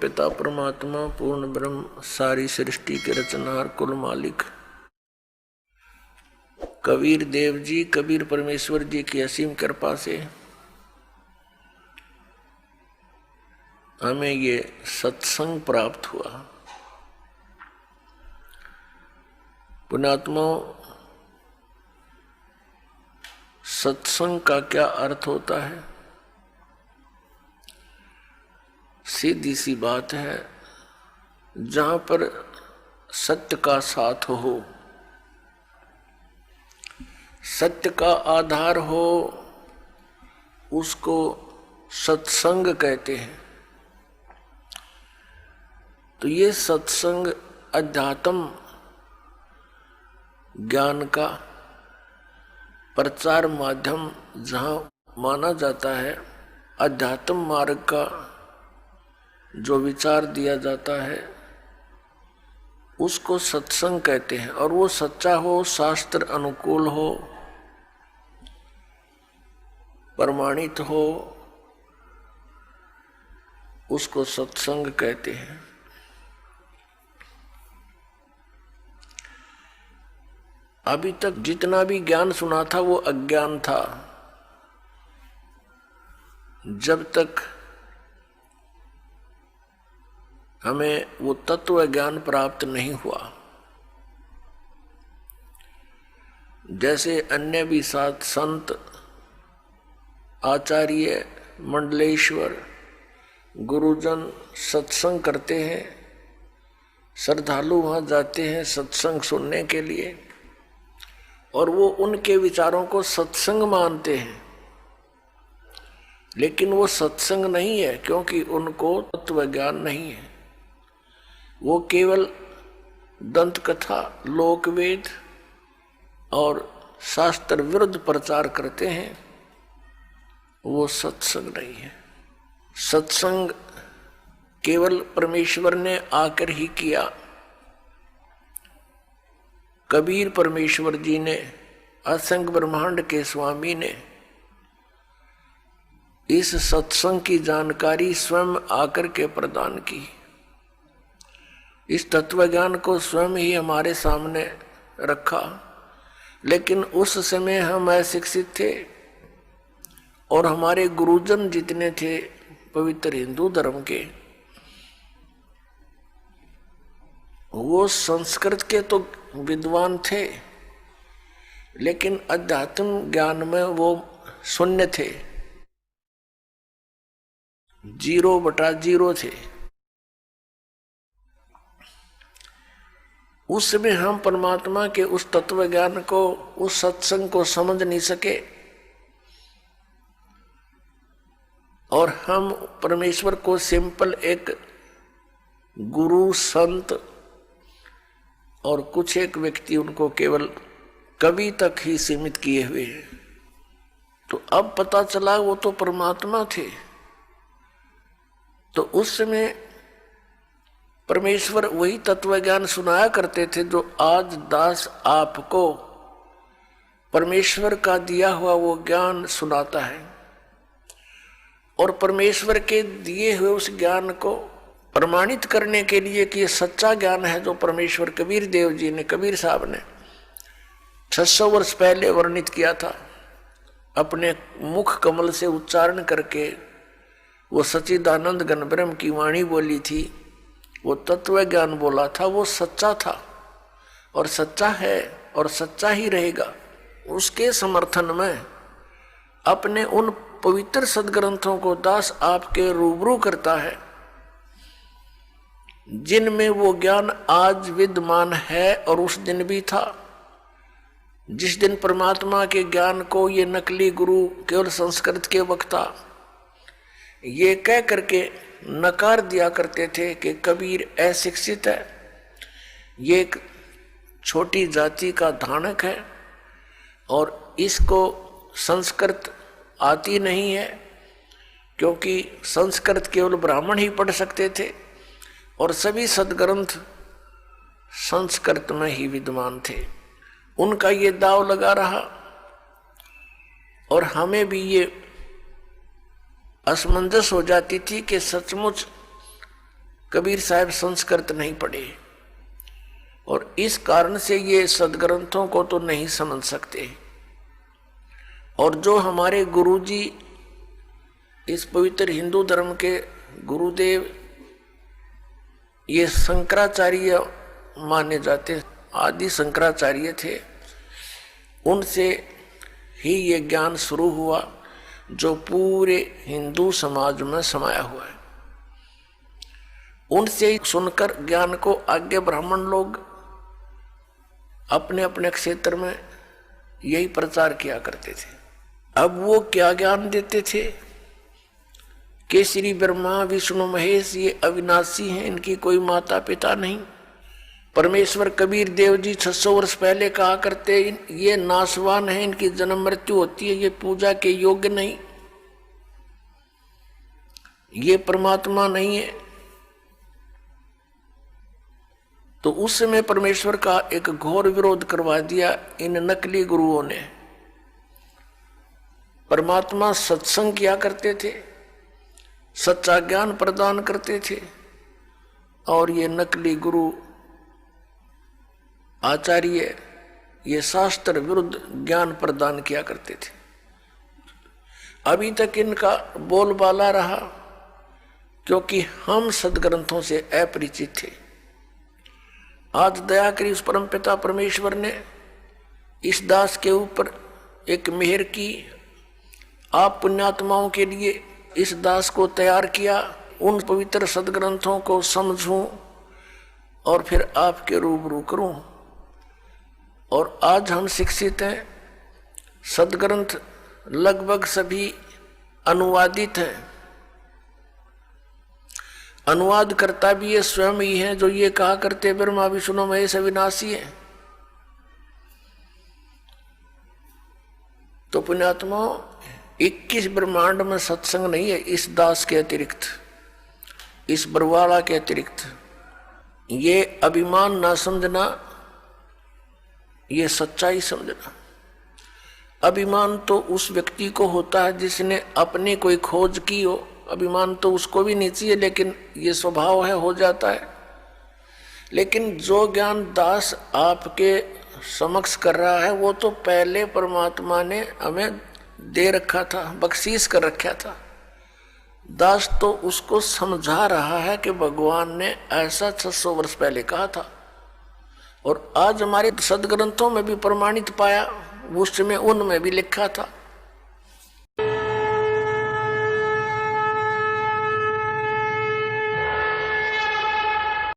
पिता परमात्मा पूर्ण ब्रह्म सारी सृष्टि के रचनहार कुल मालिक कबीर देव जी, कबीर परमेश्वर जी की असीम कृपा से हमें ये सत्संग प्राप्त हुआ। पुण्यात्माओं, सत्संग का क्या अर्थ होता है? सीधी सी बात है, जहां पर सत्य का साथ हो, सत्य का आधार हो, उसको सत्संग कहते हैं। तो ये सत्संग अध्यात्म ज्ञान का प्रचार माध्यम जहां माना जाता है, अध्यात्म मार्ग का जो विचार दिया जाता है उसको सत्संग कहते हैं। और वो सच्चा हो, शास्त्र अनुकूल हो, प्रमाणित हो, उसको सत्संग कहते हैं। अभी तक जितना भी ज्ञान सुना था वो अज्ञान था, जब तक हमें वो तत्व ज्ञान प्राप्त नहीं हुआ। जैसे अन्य भी सात संत, आचार्य, मंडलेश्वर, गुरुजन सत्संग करते हैं, श्रद्धालु वहां जाते हैं सत्संग सुनने के लिए, और वो उनके विचारों को सत्संग मानते हैं, लेकिन वो सत्संग नहीं है, क्योंकि उनको तत्व ज्ञान नहीं है। वो केवल दंत कथा, लोकवेद और शास्त्र विरुद्ध प्रचार करते हैं। वो सत्संग नहीं है। सत्संग केवल परमेश्वर ने आकर ही किया। कबीर परमेश्वर जी ने, असंख्य ब्रह्मांड के स्वामी ने इस सत्संग की जानकारी स्वयं आकर के प्रदान की। इस तत्वज्ञान को स्वयं ही हमारे सामने रखा, लेकिन उस समय हम अशिक्षित थे और हमारे गुरुजन जितने थे पवित्र हिंदू धर्म के, वो संस्कृत के तो विद्वान थे, लेकिन अध्यात्म ज्ञान में वो शून्य थे, 0/0 थे। उस समय हम परमात्मा के उस तत्व ज्ञान को, उस सत्संग को समझ नहीं सके, और हम परमेश्वर को सिंपल एक गुरु, संत और कुछ एक व्यक्ति, उनको केवल कवि तक ही सीमित किए हुए हैं। तो अब पता चला वो तो परमात्मा थे। तो उस समय परमेश्वर वही तत्वज्ञान सुनाया करते थे जो आज दास आपको परमेश्वर का दिया हुआ वो ज्ञान सुनाता है। और परमेश्वर के दिए हुए उस ज्ञान को प्रमाणित करने के लिए कि ये सच्चा ज्ञान है, जो परमेश्वर कबीर देव जी ने, कबीर साहब ने 600 वर्ष पहले वर्णित किया था, अपने मुख कमल से उच्चारण करके वो सच्चिदानंद घन ब्रह्म की वाणी बोली थी, वो तत्व ज्ञान बोला था, वो सच्चा था और सच्चा है और सच्चा ही रहेगा। उसके समर्थन में अपने उन पवित्र सदग्रंथों को दास आपके रूबरू करता है, जिनमें वो ज्ञान आज विद्यमान है और उस दिन भी था। जिस दिन परमात्मा के ज्ञान को ये नकली गुरु, केवल संस्कृत के वक्ता, ये कह करके नकार दिया करते थे कि कबीर अशिक्षित है, ये एक छोटी जाति का धानक है और इसको संस्कृत आती नहीं है, क्योंकि संस्कृत केवल ब्राह्मण ही पढ़ सकते थे और सभी सदग्रंथ संस्कृत में ही विद्यमान थे। उनका ये दाव लगा रहा और हमें भी ये असमंजस हो जाती थी कि सचमुच कबीर साहब संस्कृत नहीं पढ़े और इस कारण से ये सदग्रंथों को तो नहीं समझ सकते। और जो हमारे गुरुजी इस पवित्र हिंदू धर्म के गुरुदेव ये शंकराचार्य माने जाते, आदि शंकराचार्य थे, उनसे ही ये ज्ञान शुरू हुआ जो पूरे हिंदू समाज में समाया हुआ है। उनसे सुनकर ज्ञान को आगे ब्राह्मण लोग अपने अपने क्षेत्र में यही प्रचार किया करते थे। अब वो क्या ज्ञान देते थे कि श्री ब्रह्मा विष्णु महेश ये अविनाशी हैं, इनकी कोई माता पिता नहीं। परमेश्वर कबीर देव जी 600 वर्ष पहले कहा करते ये नाशवान है, इनकी जन्म मृत्यु होती है, ये पूजा के योग्य नहीं, ये परमात्मा नहीं है। तो उस समय परमेश्वर का एक घोर विरोध करवा दिया इन नकली गुरुओं ने। परमात्मा सत्संग किया करते थे, सच्चा ज्ञान प्रदान करते थे, और ये नकली गुरु आचार्य ये शास्त्र विरुद्ध ज्ञान प्रदान किया करते थे। अभी तक इनका बोलबाला रहा क्योंकि हम सदग्रंथों से अपरिचित थे। आज दया करी उस परमपिता परमेश्वर ने इस दास के ऊपर एक मेहर की, आप पुण्यात्माओं के लिए इस दास को तैयार किया, उन पवित्र सदग्रंथों को समझूं और फिर आपके रूबरू करूं। और आज हम शिक्षित हैं, सदग्रंथ लगभग सभी अनुवादित हैं। अनुवाद करता भी ये स्वयं ही है जो ये कहा करते ब्रह्मा विष्णु महेश अविनाशी है। तो पुण्यात्मा 21 ब्रह्मांड में सत्संग नहीं है इस दास के अतिरिक्त, इस बरवाला के अतिरिक्त। ये अभिमान ना समझना, ये सच्चाई समझना। अभिमान तो उस व्यक्ति को होता है जिसने अपनी कोई खोज की हो, अभिमान तो उसको भी नहीं चाहिए, लेकिन ये स्वभाव है, हो जाता है। लेकिन जो ज्ञान दास आपके समक्ष कर रहा है वो तो पहले परमात्मा ने हमें दे रखा था, बख्शीश कर रखा था। दास तो उसको समझा रहा है कि भगवान ने ऐसा 600 वर्ष पहले कहा था, और आज हमारे सदग्रंथों में भी प्रमाणित पाया, उस समय उनमें भी लिखा था।